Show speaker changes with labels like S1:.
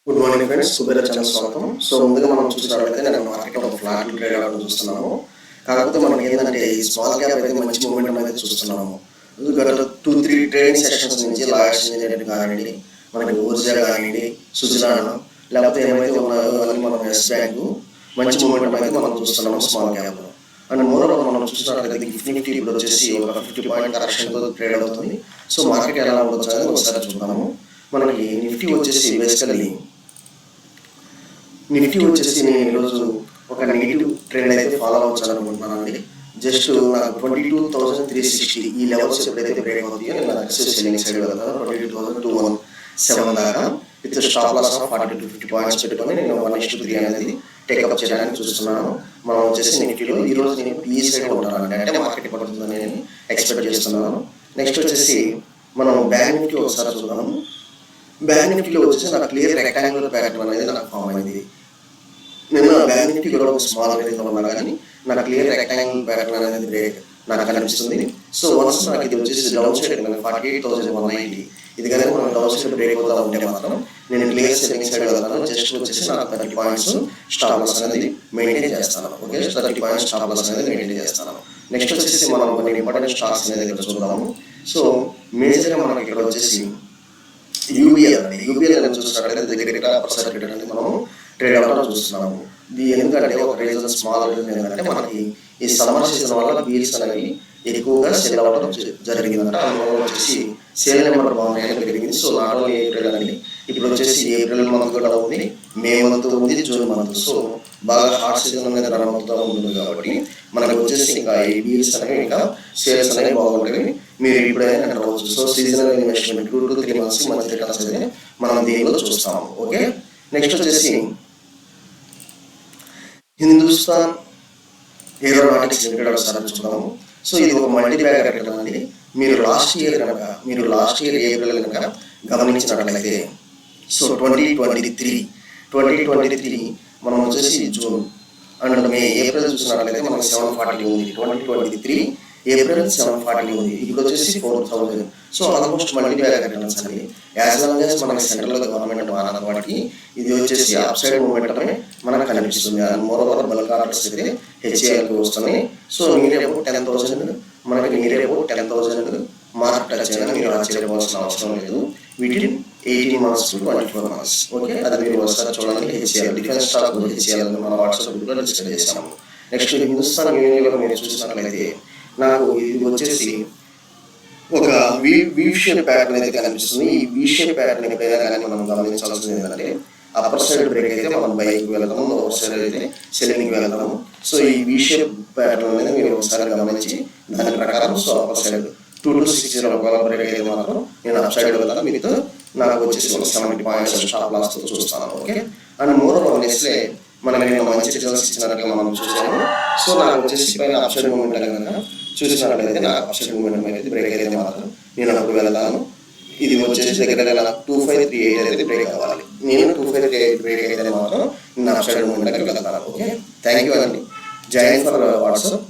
S1: Good morning friends, Kubera channel స్వాగతం. So ముందుగా మనం చూసినట్లయితే నేను మార్కెట్ ఒక ఫ్లాట్ ట్రేడ్ అవ్వడం చూస్తున్నాము. కాకపోతే మనకి ఏంటంటే ఈ స్మాల్ క్యాప్ అయితే మంచి మూమెంట్ అయితే చూస్తున్నాము. గత 2-3 ట్రేడింగ్ సెషన్స్ నుంచి లాస్ట్ ఇంజనీరింగ్ కానివ్వండి, మనకి ఊర్జా కానివ్వండి, సుజలాన్ లేకపోతే ఏమైతే ఉన్నాయో అవన్నీ మనం ఎస్ బ్యాంక్ మంచి మూమెంట్ అయితే మనం చూస్తున్నాము స్మాల్ క్యాప్ లో. అండ్ మోర్ మనం చూసినట్లయితే నిఫ్టీ ఇప్పుడు వచ్చేసి ఒక 50 పాయింట్ కరెక్షన్తో ట్రేడ్ అవుతుంది. సో మార్కెట్ ఎలా ఉండొచ్చు అనేది ఒకసారి చూద్దాము. మనకి నిఫ్టీ వచ్చేసి బేసికల్లీ నిఫ్టీ వచ్చేసి నేను ఈరోజు ఒక నెగిటివ్ ట్రెండ్ అయితే ఫాలో అవ్వచ్చు అనుకుంటున్నానండి. జస్ట్ నాకు 22,360 ఈ లెవెల్స్ ఎప్పుడైతే బ్రేక్ అవుతాయో నేను ఎక్సెస్ సెల్లింగ్ సైడ్ వెళ్తాను. 22,217 దాకా with stop loss of 40-50 points పెట్టుకొని నేను 1:3 అనేది టేకప్ చేయడానికి చూస్తున్నాను. మనం వచ్చేసి నిఫ్టీలో ఈ రోజు నేను ఈ సైడ్ ఉంటాను, అంటే మార్కెట్ పడుతుందని నేను ఎక్స్పెక్ట్ చేస్తున్నాను. నెక్స్ట్ వచ్చేసి మనం బ్యాంక్ నిఫ్టీ ఒకసారి చూద్దాము. బ్యాంక్ నిఫ్టీలో వచ్చేసి నాకు క్లియర్ రెక్టాంగులర్ ప్యాటర్న్ అనేది నాకు ఫామ్ అయింది. నేను బ్యాంక్ నిఫ్టీ కూడా ఒక స్మాల్ అనేది ఉన్నా కానీ నాకు క్లియర్ రెక్టాంగిల్ ప్యాటర్న్ అనేది బ్రేక్ నాకు కనిపిస్తుంది. సో వన్స్ నాకు ఇది వచ్చేసి డౌన్ సైడ్ 48,190 ఇది కానీ మనం డౌన్ సైడ్ బ్రేక్ అవుతా ఉంటే మాత్రం నేను క్లియర్ సెల్లింగ్ సైడ్ వెళ్తాను. జస్ట్ వచ్చేసి నాకు 30 పాయింట్స్ స్టాప్ లాస్ అనేది మెయింటైన్ చేస్తాను. ఓకే, 30 పాయింట్స్ స్టాప్ లాస్ అనేది మెయింటైన్ చేస్తాను. నెక్స్ట్ వచ్చేసి మనం కొన్ని ఇంపార్టెంట్ స్టాక్స్ అనేది ఇక్కడ చూద్దాము. సో మేజర్గా మనకి ఇక్కడ వచ్చేసి యూబీఎల్ అండి. యూబీఎల్ అనేది చూసినట్లయితే దగ్గర అనేది మనం ట్రేడ్ అవ్వడం చూస్తున్నాము. ఎందుకంటే ఒక రీజన్ స్మాల్ రీజన్ ఏంటంటే మనకి ఈ సమ్మర్ సీజన్ వల్ల బీల్స్ అనేవి ఎక్కువగా సేల్ అవ్వడం జరిగిందంట. అందువల్ల వచ్చేసి సేల్ నెంబర్ బాగున్నాయని పెరిగింది. సో నాట్ ఓన్లీ ఏప్రిల్ అండి, ఇప్పుడు వచ్చేసి ఏప్రిల్ మంత్ కూడా ఉంది, మే మంత్ ఉంది, జూన్ మంత్. సో బాగా హాట్ సీజన్ అనేది రన్ అవుతూ ఉంటుంది కాబట్టి మనకు వచ్చేసి ఇంకా ఈ బీల్స్ అనేవి ఇంకా సేల్స్ అనేవి బాగుంటాయి. మీరు ఇప్పుడైనా రావచ్చు. సో సీజనల్ ఇన్వెస్ట్మెంట్ 2-3 months మంచి రిటర్న్స్ అయితే మనం దీనిలో చూస్తాము. ఓకే, నెక్స్ట్ వచ్చేసి హిందుస్థాన్ ఏరోనాటిక్స్ లిమిటెడ్ ఒకసారి చూద్దాము. సో ఇది ఒక మల్టీ బ్యాగర్ రిటర్న్ అండి. మీరు లాస్ట్ ఇయర్ ఏప్రిల్ కనుక గమనించినట్లయితే సో 2023 మనం వచ్చేసి జూన్ అండ్ మే ఏప్రిల్ చూసినట్లయితే మనకి 740 ఉంది. 2023 ఏప్రిల్ 740 ఉంది, ఇప్పుడు వచ్చేసి 4,000. So almost multi bagger returns అండి. యాజ్ లాంగ్ యాజ్ మనకి సెంట్రల్ గవర్నమెంట్ మారదు కాబట్టి ఇది వచ్చేసి అప్ సైడ్ మూమెంట్ మనకు కనిపిస్తుంది. And more over bulk orders అయితే హెచ్ఏఎల్కి వస్తున్నాయి. సో మీరేమో 10,000 మనకి మీరేమో 10,000 మార్క్ టచ్ అయినా మీరు ఆశ్చర్యపోవాల్సిన అవసరం లేదు. వీటిని 18 months to 24 months. ఓకే, అది మీరు ఒకసారి చూడండి. హెచ్ఏఎల్ డిఫెన్స్ స్టాక్ హెచ్ఏఎల్ మన వాట్సాప్ గ్రూప్లో డిస్కస్ చేసాము. నెక్స్ట్ హిందుస్థాన్ యూనివర్లో మీరు చూసినట్లయితే నాకు ఇది వచ్చేసి ఒక వి షేప్ ప్యాటర్న్ అయితే కనిపిస్తుంది. ఈ వి షేప్ ప్యాటర్న్ ఎప్పుడైనా కానీ మనం గమనించాల్సింది ఏంటంటే అప్పర్ సైడ్ బ్రేక్ అయితే మనం బైక్ వెళ్తాము, లోవర్ సైడ్ అయితే సెల్లింగ్ వెళ్తాము. సో ఈ వి షేప్ ప్యాటర్న్ అనేది మీరు ఒకసారి గమనించి దాని ప్రకారం సో అప్పర్ సైడ్ 2260 బ్రేక్ అయితే మాత్రం నేను అప్ సైడ్ వెళ్తాను. మీతో నాకు వచ్చేసి 70 పాయింట్స్ స్టాప్ లాస్ తో చూస్తాను. Okay, and more over next మనకి నేను మంచి రిజల్ట్స్ ఇచ్చినట్టుగా మనం చూసాము. సో నాకు వచ్చేసి పైన అప్ సైడ్ మూమెంట్ కనుక చూసినట్లయితే నా అప్ సైడ్ మూమెంట్ అయితే బ్రేక్ అయితే మాత్రం నేను అప్పుడు వెళ్తాను. ఇది వచ్చేసి దగ్గర 2538 అయితే బ్రేక్ అవ్వాలి. నేను 2538 బ్రేక్ అయితే మాత్రం నా అప్ సైడ్ మూమెంట్ వెళ్తాను. ఓకే, థ్యాంక్ యూ అండి. జై హింద్ ఫర్ వాట్సాప్.